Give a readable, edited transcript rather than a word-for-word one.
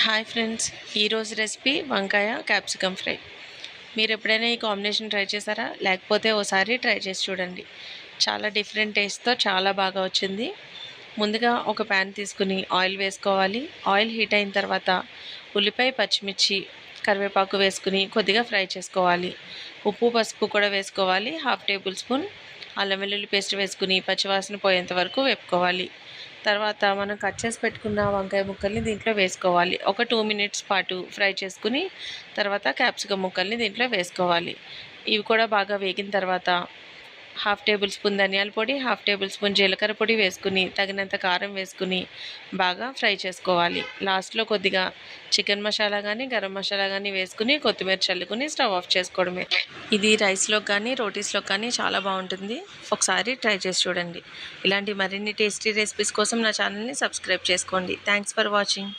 Hi friends, ఈరోజు recipe వంకాయ capsicum fry. మీరు ఎప్పుడైనా ఈ కాంబినేషన్ ట్రై చేశారా? లేకపోతే ఓసారి ట్రై చేసి చూడండి. చాలా డిఫరెంట్ టేస్ట్తో చాలా బాగా వచ్చింది. ముందుగా ఒక ప్యాన్ తీసుకుని ఆయిల్ వేసుకోవాలి. ఆయిల్ హీట్ అయిన తర్వాత ఉల్లిపాయ, పచ్చిమిర్చి, కరివేపాకు వేసుకుని కొద్దిగా ఫ్రై చేసుకోవాలి. ఉప్పు, పసుపు కూడా వేసుకోవాలి. 1/2 టేబుల్ స్పూన్ అల్లం వెల్లుల్లి పేస్ట్ వేసుకుని పచ్చివాసన పోయేంత వరకు వేపుకోవాలి. తర్వాత మనం కట్ చేసి పెట్టుకున్న వంకాయ ముక్కల్ని దీంట్లో వేసుకోవాలి. ఒక 2 మినిట్స్ పాటు ఫ్రై చేసుకుని తర్వాత క్యాప్సికమ్ ముక్కల్ని దీంట్లో వేసుకోవాలి. ఇవి కూడా బాగా వేగిన తర్వాత 1/2 టేబుల్ స్పూన్ ధనియాల పొడి, 1/2 టేబుల్ స్పూన్ జీలకర్ర పొడి వేసుకుని తగినంత కారం వేసుకుని బాగా ఫ్రై చేసుకోవాలి. లాస్ట్లో కొద్దిగా చికెన్ మసాలా కానీ గరం మసాలా కానీ వేసుకుని కొత్తిమీర చల్లుకుని స్టవ్ ఆఫ్ చేసుకోవడమే. ఇది రైస్లో కానీ రోటీస్లో కానీ చాలా బాగుంటుంది. ఒకసారి ట్రై చేసి చూడండి. ఇలాంటి మరిన్ని టేస్టీ రెసిపీస్ కోసం నా ఛానల్ని సబ్స్క్రైబ్ చేసుకోండి. Thanks for watching.